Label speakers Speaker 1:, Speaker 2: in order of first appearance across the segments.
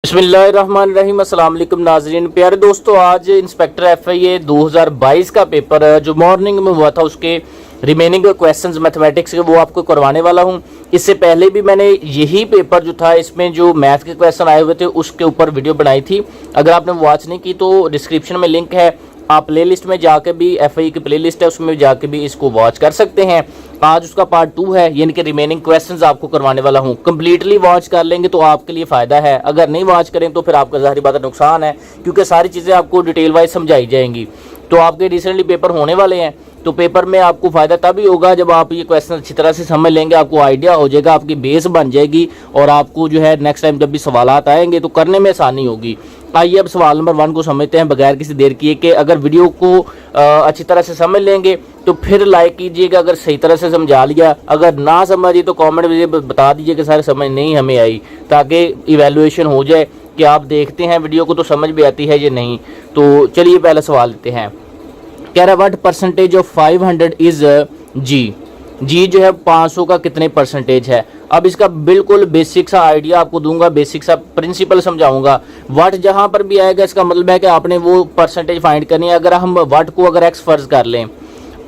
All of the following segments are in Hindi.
Speaker 1: बिस्मिल्लाहिर्रहमानिर्रहीम। अस्सलाम वालेकुम नाज़रीन। प्यारे दोस्तों, आज इंस्पेक्टर FIA 2022 का पेपर जो मॉर्निंग में हुआ था उसके रिमेनिंग क्वेश्चंस मैथमेटिक्स के वो आपको करवाने वाला हूं। इससे पहले भी मैंने यही पेपर जो था इसमें जो मैथ के क्वेश्चन आए हुए थे उसके ऊपर वीडियो बनाई थी। अगर आपने वॉच नहीं की तो डिस्क्रिप्शन में लिंक है, आप प्लेलिस्ट में जाके भी FIA की प्लेलिस्ट है उसमें जाके भी इसको वॉच कर सकते हैं। आज उसका पार्ट 2 है, यानी कि रिमेनिंग क्वेश्चंस आपको करवाने वाला हूं। कंप्लीटली वॉच कर लेंगे तो आपके लिए फ़ायदा है, अगर नहीं वॉच करें तो फिर आपका ज़ाहिर बात है नुकसान है, क्योंकि सारी चीज़ें आपको डिटेल वाइज समझाई जाएंगी। तो आपके रिसेंटली पेपर होने वाले हैं, तो पेपर में आपको फ़ायदा तभी होगा जब आप ये क्वेश्चन अच्छी तरह से समझ लेंगे, आपको आइडिया हो जाएगा, आपकी बेस बन जाएगी और आपको जो है नेक्स्ट टाइम जब भी सवालात आएंगे तो करने में आसानी होगी। आइए अब सवाल नंबर 1 को समझते हैं बगैर किसी देर किए कि अगर वीडियो को अच्छी तरह से समझ लेंगे तो फिर लाइक कीजिएगा अगर सही तरह से समझा लिया, अगर ना समझिए तो कमेंट में बता दीजिए कि सारे समझ नहीं हमें आई, ताकि इवैल्यूएशन हो जाए कि आप देखते हैं वीडियो को तो समझ भी आती है या नहीं। तो चलिए पहला सवाल लेते हैं। कह रहा है व्हाट परसेंटेज ऑफ 500 इज जी जो है 500 का कितने परसेंटेज है। अब इसका बिल्कुल बेसिक सा आइडिया आपको दूंगा, बेसिक सा प्रिंसिपल समझाऊंगा। व्हाट जहां पर भी आएगा इसका मतलब है कि आपने वो परसेंटेज फाइंड करनी है। अगर हम व्हाट को अगर एक्स फर्ज कर लें,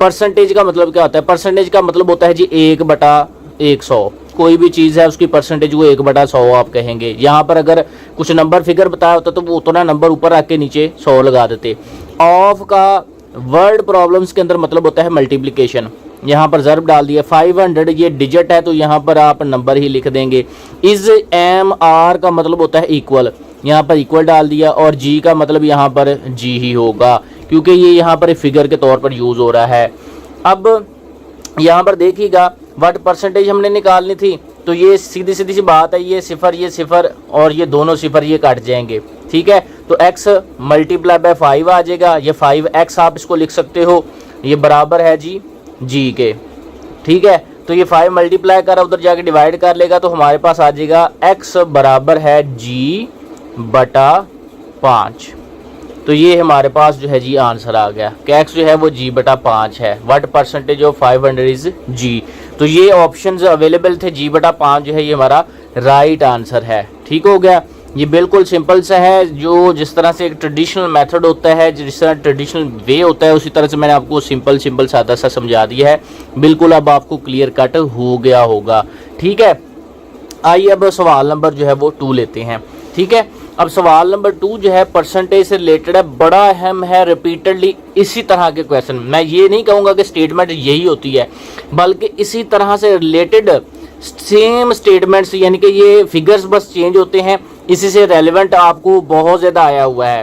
Speaker 1: परसेंटेज का मतलब क्या होता है? परसेंटेज का मतलब होता है जी 1/100। कोई भी चीज़ है उसकी परसेंटेज वो 1/100 आप कहेंगे। यहाँ पर अगर कुछ नंबर फिगर बताया होता तो वो उतना नंबर ऊपर आके नीचे 100 लगा देते। ऑफ का वर्ड प्रॉब्लम्स के अंदर मतलब होता है मल्टीप्लिकेशन। यहाँ पर ज़र्ब डाल दिया। 500 ये डिजिट है तो यहाँ पर आप नंबर ही लिख देंगे। इज एम आर का मतलब होता है इक्वल, यहाँ पर इक्वल डाल दिया। और जी का मतलब यहाँ पर जी ही होगा क्योंकि ये यहाँ पर फिगर के तौर पर यूज़ हो रहा है। अब यहाँ पर देखिएगा व्हाट परसेंटेज हमने निकालनी थी, तो ये सीधी सीधी सी बात है, ये सिफर और ये दोनों सिफर ये कट जाएंगे, ठीक है। तो x मल्टीप्लाई बाय 5 आ जाएगा, ये 5x आप इसको लिख सकते हो, ये बराबर है जी के, ठीक है। तो ये 5 मल्टीप्लाई कर उधर जाके डिवाइड कर लेगा तो हमारे पास आ जाएगा x बराबर है g/5। तो ये हमारे पास जो है जी आंसर आ गया कि x जो है वो g/5 है। What percentage of 500 is g। तो ये ऑप्शंस अवेलेबल थे, g/5 जो है ये हमारा राइट आंसर है। ठीक हो गया, ये बिल्कुल सिंपल सा है। जो जिस तरह से एक ट्रेडिशनल मेथड होता है, जिस तरह ट्रेडिशनल वे होता है, उसी तरह से मैंने आपको सिंपल सादा सा समझा दिया है। बिल्कुल अब आपको क्लियर कट हो गया होगा, ठीक है। आइए अब सवाल नंबर जो है वो 2 लेते हैं, ठीक है। अब सवाल नंबर 2 जो है परसेंटेज से रिलेटेड है, बड़ा अहम है। रिपीटेडली इसी तरह के क्वेश्चन, मैं ये नहीं कहूँगा कि स्टेटमेंट यही होती है, बल्कि इसी तरह से रिलेटेड सेम स्टेटमेंट्स, यानी कि ये फिगर्स बस चेंज होते हैं, इसी से रेलिवेंट आपको बहुत ज़्यादा आया हुआ है।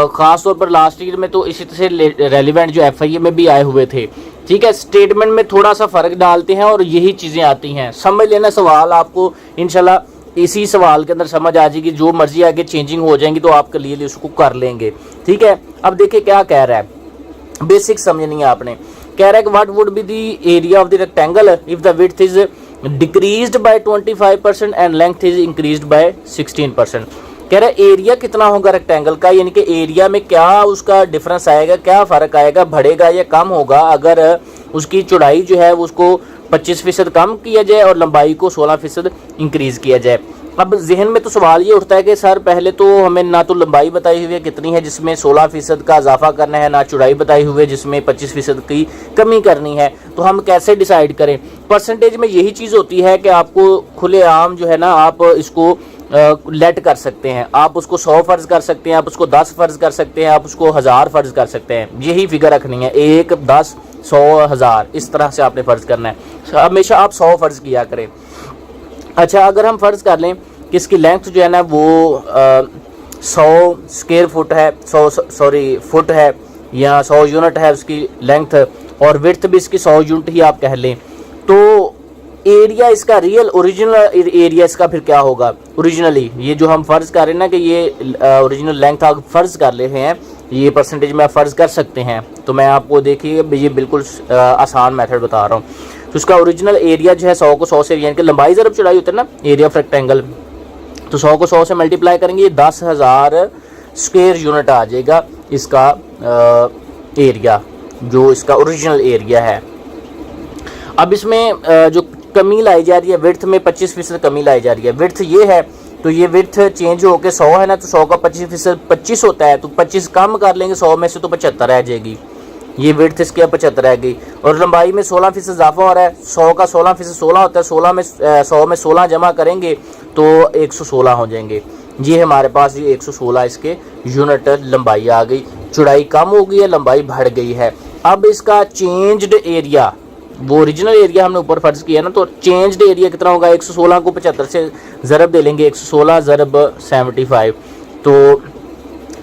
Speaker 1: ख़ास तौर पर लास्ट ईयर में तो इसी से रेलिवेंट जो FIA में भी आए हुए थे, ठीक है। स्टेटमेंट में थोड़ा सा फ़र्क डालते हैं और यही चीज़ें आती हैं। समझ लेना सवाल, आपको इंशाल्लाह इसी सवाल के अंदर समझ आ जाएगी। जो मर्जी आगे चेंजिंग हो जाएंगी तो आप क्लियरली उसको कर लेंगे, ठीक है। अब देखिए क्या कह रहा है, बेसिक समझनी है आपने। कह रहा है कि what would be the area of the rectangle if the width is decreased bye 25% and length is increased by 16%। कह रहा है एरिया कितना होगा रेक्टेंगल का, यानी कि एरिया में क्या उसका डिफरेंस आएगा, क्या फ़र्क आएगा, बढ़ेगा या कम होगा अगर उसकी चौड़ाई जो है उसको 25% कम किया जाए और लंबाई को 16% इंक्रीज़ किया जाए। अब जहन में तो सवाल ये उठता है कि सर पहले तो हमें ना तो लंबाई बताई हुई है कितनी है जिसमें 16% का इजाफा करना है, ना चौड़ाई बताई हुई है जिसमें 25% की कमी करनी है, तो हम कैसे डिसाइड करें। परसेंटेज में यही चीज़ होती है कि आपको खुलेआम जो है ना आप इसको लेट कर सकते हैं। आप उसको 100 फ़र्ज कर सकते हैं, आप उसको 10 फ़र्ज कर सकते हैं, आप उसको 1000 फ़र्ज कर सकते हैं। यही फिगर रखनी है, 1, 10, 100, 1000, इस तरह से आपने फ़र्ज करना है। हमेशा आप 100 फ़र्ज किया करें। अच्छा, अगर हम फ़र्ज़ कर लें कि इसकी लेंथ जो है ना वो 100 स्क्वायर फुट है, 100 फुट है या 100 यूनिट है उसकी लेंथ, और विड्थ भी इसकी 100 यूनिट ही आप कह लें, तो एरिया इसका रियल ओरिजिनल एरिया इसका फिर क्या होगा। ओरिजिनली ये जो हम फ़र्ज़ कर रहे हैं ना कि ये ओरिजिनल लेंथ आप फ़र्ज़ कर ले रहे हैं, ये परसेंटेज में आप फ़र्ज़ कर सकते हैं। तो मैं आपको देखिए ये बिल्कुल आसान मेथड बता रहा हूँ। तो उसका ओरिजिनल एरिया जो है 100 को 100 से, यानी कि लंबाई ज़रब चौड़ाई होता है ना एरिया ऑफ रेक्टेंगल, तो 100 को 100 से मल्टीप्लाई करेंगे, 10,000 स्क्वायर यूनिट आ जाएगा इसका एरिया, जो इसका ओरिजिनल एरिया है। अब इसमें जो कमी लाई जा रही है विड्थ में 25% कमी लाई जा रही है। विड्थ ये है तो ये विड्थ चेंज होके 100 है ना, तो 100 का 25% 25 होता है, तो 25 कम कर लेंगे 100 में से तो 75 रह जाएगी। ये विड्थ इसके 75 रह गई। और लंबाई में 16% इजाफा हो रहा है, 100 का 16% 16 होता है, 16 में 100 में 16 जमा करेंगे तो 116 हो जाएंगे। ये हमारे पास ये 116 इसके यूनिट लंबाई आ गई। चौड़ाई कम हो गई है, लंबाई बढ़ गई है। अब इसका चेंज्ड एरिया, वो ओरिजिनल एरिया हमने ऊपर फर्ज किया ना, तो चेंज्ड एरिया कितना होगा, 116 को 75 से ज़रब दे लेंगे, 116 ज़रब 75, तो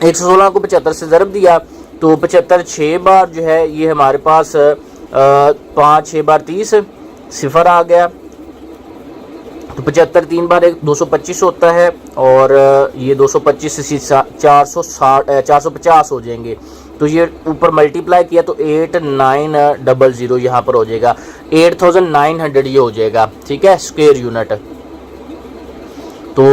Speaker 1: 116 को 75 से ज़रब दिया तो 75 6 बार जो है ये हमारे पास 5 6 बार 30 सिफर आ गया। तो 75 3 बार 225 होता है, और ये 225 से 450 हो जाएंगे। तो ये ऊपर मल्टीप्लाई किया तो 8900 यहाँ पर हो जाएगा, 8900 ये हो जाएगा, ठीक है, स्क्वायर यूनिट। तो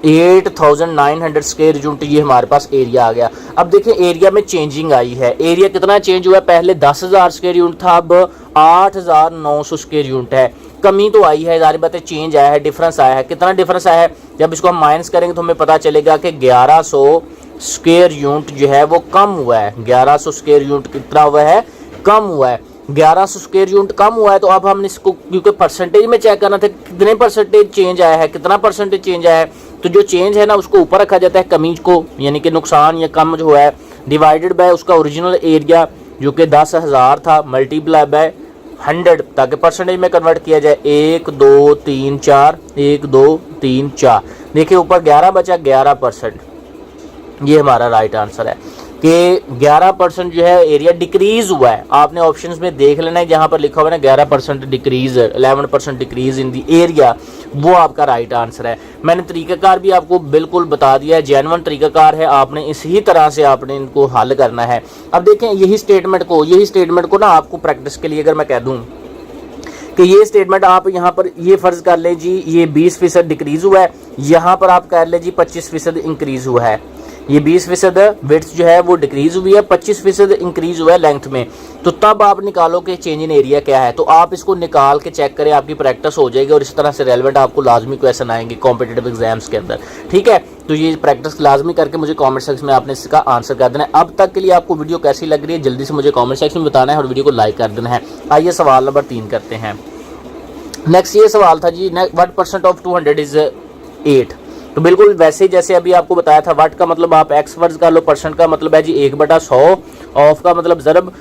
Speaker 1: 8900 स्क्वायर यूनिट ये हमारे पास एरिया आ गया। अब देखें एरिया में चेंजिंग आई है, एरिया कितना चेंज हुआ है, पहले 10,000 स्क्वायर यूनिट था, अब 8,900 स्क्वायर यूनिट है। कमी तो आई है, जाहिर बात है चेंज आया है, डिफरेंस आया है। कितना डिफरेंस आया है, जब इसको हम माइनस करेंगे तो हमें पता चलेगा कि 1100 स्क्वायर यूनिट जो है वो कम हुआ है। 1100 स्क्वायर यूनिट कितना हुआ है, कम हुआ है। 1100 स्क्वायर यूनिट कम हुआ है, तो अब हमने इसको क्योंकि परसेंटेज में चेक करना था कितने परसेंटेज चेंज आया है, कितना परसेंटेज चेंज आया है, तो जो चेंज है ना उसको ऊपर रखा जाता है, कमी को यानी कि नुकसान या कम जो है, डिवाइडेड बाय उसका ओरिजिनल एरिया जो कि 10,000 था, मल्टीप्लाई बाय 100 ताकि परसेंटेज में कन्वर्ट किया जाए। 1 2 3 4 1 2 3 4, देखिए ऊपर 11 बचा, 11%। ये हमारा राइट आंसर है कि 11% जो है एरिया डिक्रीज हुआ है। आपने ऑप्शंस में देख लेना है, जहां पर लिखा हुआ है ना 11% decrease, 11% decrease in the area, वो आपका राइट आंसर है। मैंने तरीकाकार भी आपको बिल्कुल बता दिया है, जेन्युइन तरीकाकार है, आपने इसी तरह से आपने इनको हल करना है। अब देखें यही स्टेटमेंट को ना आपको प्रैक्टिस के लिए अगर मैं कह दूं कि ये स्टेटमेंट आप यहाँ पर ये फर्ज कर ले जी ये 20% डिक्रीज हुआ है, यहाँ पर आप कर ले जी 25% इंक्रीज हुआ है। ये 20% विड्थ जो है वो डिक्रीज हुई है, 25% इंक्रीज हुआ है लेंथ में, तो तब आप निकालो कि चेंज इन एरिया क्या है। तो आप इसको निकाल के चेक करें, आपकी प्रैक्टिस हो जाएगी और इस तरह से रेलेवेंट आपको लाजमी क्वेश्चन आएंगे कॉम्पिटिटिव एग्जाम्स के अंदर, ठीक है। तो ये प्रैक्टिस लाजमी करके मुझे कॉमेंट सेक्शन में आपने इसका आंसर कर देना है। अब तक के लिए आपको वीडियो कैसी लग रही है जल्दी से मुझे कॉमेंट सेक्शन में बताना है और वीडियो को लाइक कर देना है। आइए सवाल नंबर 3 करते हैं। नेक्स्ट ये सवाल था जी, व्हाट परसेंट ऑफ 200 इज 8। तो बिल्कुल वैसे ही जैसे अभी आपको बताया था, वाट का मतलब आप एक्स वर्ज कर लो, परसेंट का मतलब है जी 1/100, ऑफ का मतलब ज़रब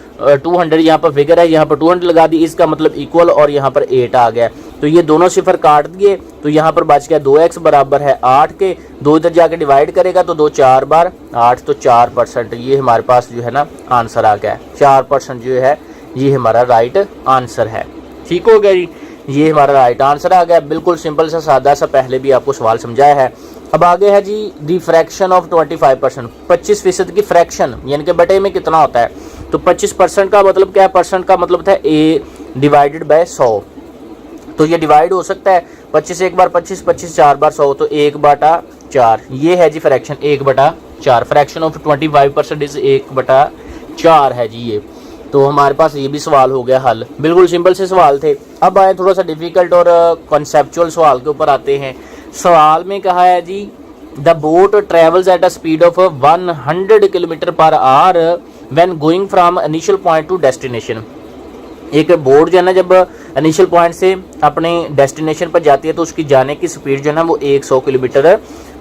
Speaker 1: 200 यहाँ पर फिगर है, यहाँ पर 200 लगा दी, इसका मतलब इक्वल, और यहाँ पर 8 आ गया। तो ये दोनों सिफर काट दिए, तो यहाँ पर बच गया 2x बराबर है 8 के, 2 इधर जाके डिवाइड करेगा तो 2 4 बार 8, तो 4%। ये हमारे पास जो है ना आंसर आ गया, 4% जो है ये हमारा राइट आंसर है। ठीक हो गया जी, ये हमारा राइट आंसर आ गया। बिल्कुल सिंपल सा सादा सा, पहले भी आपको सवाल समझाया है। अब आगे है जी दी फ्रैक्शन ऑफ 25%, 25% की फ्रैक्शन यानी कि बटे में कितना होता है। तो 25% का मतलब क्या है, परसेंट का मतलब था a डिवाइडेड बाय 100। तो ये डिवाइड हो सकता है 25 एक बार 25, 25 4 बार 100, तो 1/4। ये है जी फ्रैक्शन 1/4। फ्रैक्शन ऑफ 25% इज 1/4 है जी ये। तो हमारे पास ये भी सवाल हो गया हल। बिल्कुल सिंपल से सवाल थे। अब आए थोड़ा सा डिफिकल्ट और कॉन्सेप्चुअल सवाल के ऊपर आते हैं। सवाल में कहा है जी the boat travels at a speed of 100 kilometre per hour when going from initial point to destination. एक बोट जो है ना जब इनिशियल पॉइंट से अपने डेस्टिनेशन पर जाती है तो उसकी जाने की स्पीड जो है ना वो 100 किलोमीटर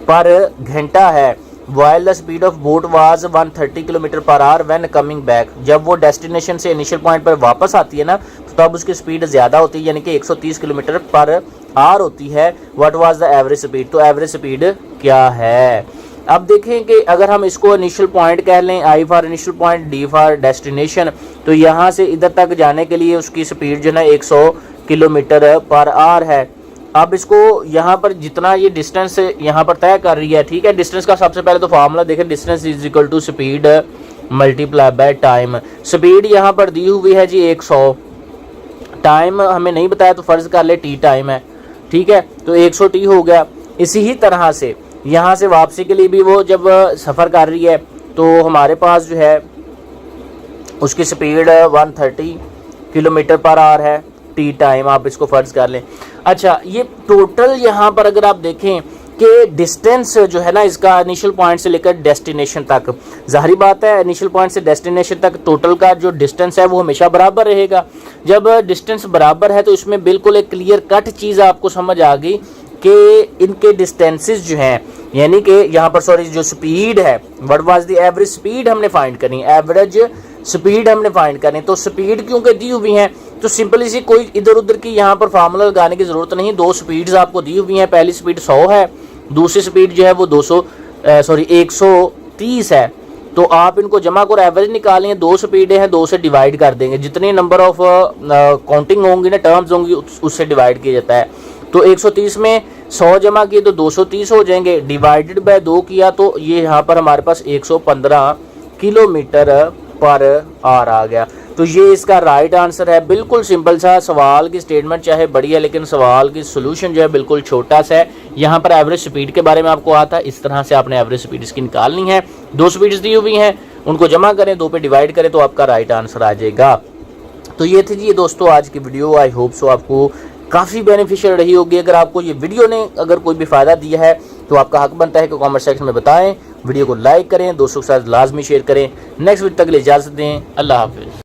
Speaker 1: पर घंटा है। While the speed of boat was 130 kilometre per hour when coming back. जब वो डेस्टिनेशन से इनिशियल पॉइंट पर वापस आती है ना तो तब उसकी स्पीड ज़्यादा होती है, यानी कि 130 किलोमीटर पर आवर होती है। What was the average speed, तो एवरेज स्पीड क्या है। अब देखें कि अगर हम इसको इनिशियल पॉइंट कह लें, I for initial point, D for destination, तो यहाँ से इधर तक जाने के लिए उसकी स्पीड जो है ना 100 किलोमीटर पर आवर है। अब इसको यहाँ पर जितना ये डिस्टेंस यहाँ पर तय कर रही है, ठीक है, डिस्टेंस का सबसे पहले तो फार्मूला देखें, distance is equal to speed multiply by time. Speed यहाँ पर दी हुई है जी 100, टाइम हमें नहीं बताया तो फर्ज कर ले टी टाइम है, ठीक है, तो 100 टी हो गया। इसी ही तरह से यहाँ से वापसी के लिए भी वो जब सफ़र कर रही है तो हमारे पास जो है उसकी स्पीड 130 किलोमीटर पर आवर है, टी टाइम आप इसको फर्ज कर लें। अच्छा, ये टोटल यहाँ पर अगर आप देखें कि डिस्टेंस जो है ना इसका इनिशियल पॉइंट से लेकर डेस्टिनेशन तक, ज़ाहिर बात है इनिशियल पॉइंट से डेस्टिनेशन तक टोटल का जो डिस्टेंस है वो हमेशा बराबर रहेगा। जब डिस्टेंस बराबर है तो इसमें बिल्कुल एक क्लियर कट चीज़ आपको समझ आ गई कि इनके डिस्टेंसेस जो हैं, यानी कि यहाँ पर सॉरी जो स्पीड है, what was the average speed हमने फाइंड करनी, एवरेज स्पीड हमने फाइंड करनी। तो स्पीड क्योंकि दी हुई हैं तो सिंपली सी कोई इधर उधर की यहाँ पर फार्मूला लगाने की ज़रूरत नहीं। दो स्पीड्स आपको दी हुई हैं, पहली स्पीड 100 है, दूसरी स्पीड जो है वो 130 है। तो आप इनको जमा कर एवरेज निकालेंगे, दो स्पीडें हैं, 2 से डिवाइड कर देंगे, जितने नंबर ऑफ काउंटिंग होंगी ना, टर्म्स होंगी, उससे डिवाइड किया जाता है। तो 130 में 100 जमा किए तो 230 हो जाएंगे, डिवाइडेड बाय 2 किया तो ये यहाँ पर हमारे पास 115 किलोमीटर पर आवर आ गया। तो ये इसका राइट आंसर है। बिल्कुल सिंपल सा सवाल की स्टेटमेंट चाहे बड़ी है लेकिन सवाल की सोल्यूशन जो है बिल्कुल छोटा सा है। यहाँ पर एवरेज स्पीड के बारे में आपको आता है, इस तरह से आपने एवरेज स्पीड इसकी निकालनी है। 2 स्पीड्स दी हुई हैं, उनको जमा करें, 2 पे डिवाइड करें तो आपका राइट आंसर आ जाएगा। तो ये थी जी दोस्तों आज की वीडियो। आई होप सो आपको काफ़ी बेनिफिशियल रही होगी। अगर आपको ये वीडियो ने अगर कोई भी फ़ायदा दिया है तो आपका हक बनता है कि कमेंट सेक्शन में बताएं, वीडियो को लाइक करें, दोस्तों के साथ लाजमी शेयर करें। नेक्स्ट वीडियो तक के लिए इजाज़त दें। अल्लाह हाफिज़।